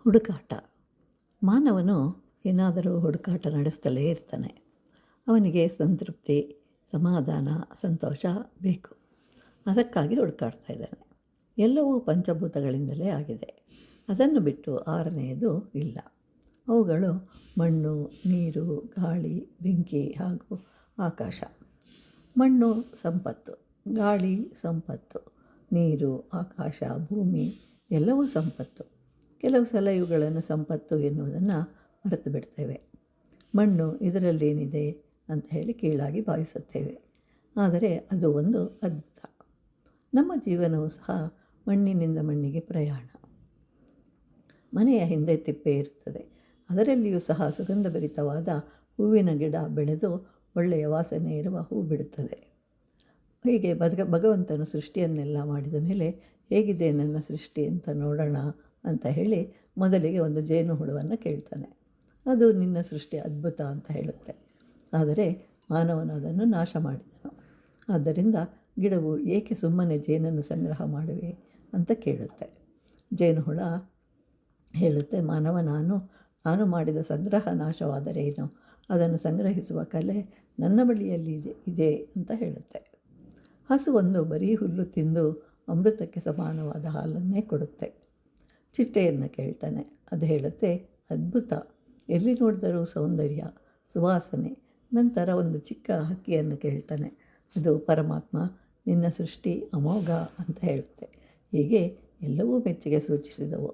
ಹುಡುಕಾಟ. ಮಾನವನು ಏನಾದರೂ ಹುಡುಕಾಟ ನಡೆಸ್ತಲೇ ಇರ್ತಾನೆ. ಅವನಿಗೆ ಸಂತೃಪ್ತಿ, ಸಮಾಧಾನ, ಸಂತೋಷ ಬೇಕು. ಅದಕ್ಕಾಗಿ ಹುಡುಕಾಡ್ತಾ ಇದ್ದಾನೆ. ಎಲ್ಲವೂ ಪಂಚಭೂತಗಳಿಂದಲೇ ಆಗಿದೆ. ಅದನ್ನು ಬಿಟ್ಟು ಆರನೆಯದು ಇಲ್ಲ. ಅವುಗಳು ಮಣ್ಣು, ನೀರು, ಗಾಳಿ, ಬೆಂಕಿ ಹಾಗೂ ಆಕಾಶ. ಮಣ್ಣು ಸಂಪತ್ತು, ಗಾಳಿ ಸಂಪತ್ತು, ನೀರು, ಆಕಾಶ, ಭೂಮಿ ಎಲ್ಲವೂ ಸಂಪತ್ತು. ಕೆಲವು ಸಲ ಇವುಗಳನ್ನು ಸಂಪತ್ತು ಎನ್ನುವುದನ್ನು ಮರೆತು ಬಿಡ್ತೇವೆ. ಮಣ್ಣು ಇದರಲ್ಲೇನಿದೆ ಅಂತ ಹೇಳಿ ಕೀಳಾಗಿ ಭಾವಿಸುತ್ತೇವೆ. ಆದರೆ ಅದು ಒಂದು ಅದ್ಭುತ. ನಮ್ಮ ಜೀವನವೂ ಸಹ ಮಣ್ಣಿನಿಂದ ಮಣ್ಣಿಗೆ ಪ್ರಯಾಣ. ಮನೆಯ ಹಿಂದೆ ತಿಪ್ಪೆ ಇರುತ್ತದೆ. ಅದರಲ್ಲಿಯೂ ಸಹ ಸುಗಂಧಭರಿತವಾದ ಹೂವಿನ ಗಿಡ ಬೆಳೆದು ಒಳ್ಳೆಯ ವಾಸನೆ ಇರುವ ಹೂ ಬಿಡುತ್ತದೆ. ಹೀಗೆ ಭಗವಂತನು ಸೃಷ್ಟಿಯನ್ನೆಲ್ಲ ಮಾಡಿದ ಮೇಲೆ ಹೇಗಿದೆ ನನ್ನ ಸೃಷ್ಟಿ ಅಂತ ನೋಡೋಣ ಅಂತ ಹೇಳಿ ಮೊದಲಿಗೆ ಒಂದು ಜೇನುಹುಳುವನ್ನು ಕೇಳ್ತಾನೆ. ಅದು ನಿನ್ನ ಸೃಷ್ಟಿ ಅದ್ಭುತ ಅಂತ ಹೇಳುತ್ತೆ. ಆದರೆ ಮಾನವನು ಅದನ್ನು ನಾಶ ಮಾಡಿದನು. ಆದ್ದರಿಂದ ಗಿಡವು ಏಕೆ ಸುಮ್ಮನೆ ಜೇನನ್ನು ಸಂಗ್ರಹ ಮಾಡುವೆ ಅಂತ ಕೇಳುತ್ತೆ. ಜೇನುಹುಳ ಹೇಳುತ್ತೆ, ಮಾನವ ನಾನು ಮಾಡಿದ ಸಂಗ್ರಹ ನಾಶವಾದರೇನು, ಅದನ್ನು ಸಂಗ್ರಹಿಸುವ ಕಲೆ ನನ್ನ ಬಳಿಯಲ್ಲಿ ಇದೆ ಅಂತ ಹೇಳುತ್ತೆ. ಹಸು ಒಂದು ಬರೀ ಹುಲ್ಲು ತಿಂದು ಅಮೃತಕ್ಕೆ ಸಮಾನವಾದ ಹಾಲನ್ನೇ ಕೊಡುತ್ತೆ. ಚಿಟ್ಟೆಯನ್ನು ಕೇಳ್ತಾನೆ. ಅದು ಹೇಳುತ್ತೆ, ಅದ್ಭುತ, ಎಲ್ಲಿ ನೋಡಿದರೂ ಸೌಂದರ್ಯ, ಸುವಾಸನೆ. ನಂತರ ಒಂದು ಚಿಕ್ಕ ಹಕ್ಕಿಯನ್ನು ಕೇಳ್ತಾನೆ. ಅದು ಪರಮಾತ್ಮ, ನಿನ್ನ ಸೃಷ್ಟಿ ಅಮೋಘ ಅಂತ ಹೇಳುತ್ತೆ. ಹೀಗೆ ಎಲ್ಲವೂ ಮೆಚ್ಚುಗೆ ಸೂಚಿಸಿದವು.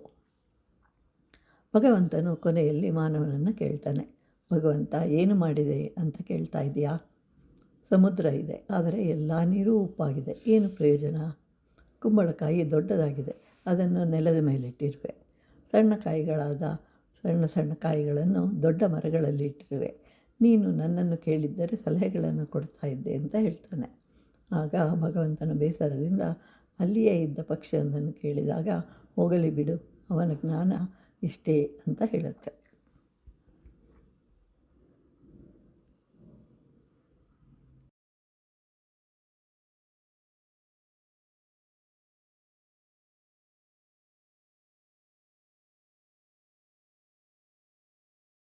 ಭಗವಂತನು ಕೊನೆಯಲ್ಲಿ ಮಾನವನನ್ನು ಕೇಳ್ತಾನೆ, ಭಗವಂತ ಏನು ಮಾಡಿದೆ ಅಂತ ಕೇಳ್ತಾ ಇದೆಯಾ? ಸಮುದ್ರ ಇದೆ, ಆದರೆ ಎಲ್ಲ ನೀರೂ ಉಪ್ಪಾಗಿದೆ, ಏನು ಪ್ರಯೋಜನ? ಕುಂಬಳಕಾಯಿ ದೊಡ್ಡದಾಗಿದೆ, ಅದನ್ನು ನೆಲದ ಮೇಲಿಟ್ಟಿರುವೆ. ಸಣ್ಣ ಸಣ್ಣ ಕಾಯಿಗಳನ್ನು ದೊಡ್ಡ ಮರಗಳಲ್ಲಿ ಇಟ್ಟಿರುವೆ. ನೀನು ನನ್ನನ್ನು ಕೇಳಿದ್ದರೆ ಸಲಹೆಗಳನ್ನು ಕೊಡ್ತಾ ಇದ್ದೆ ಅಂತ ಹೇಳ್ತಾನೆ. ಆಗ ಭಗವಂತನ ಬೇಸರದಿಂದ ಅಲ್ಲಿಯೇ ಇದ್ದ ಪಕ್ಷಿಯೊಂದನ್ನು ಕೇಳಿದಾಗ, ಹೋಗಲಿ ಬಿಡು, ಅವನ ಜ್ಞಾನ ಇಷ್ಟೇ ಅಂತ ಹೇಳುತ್ತೆ.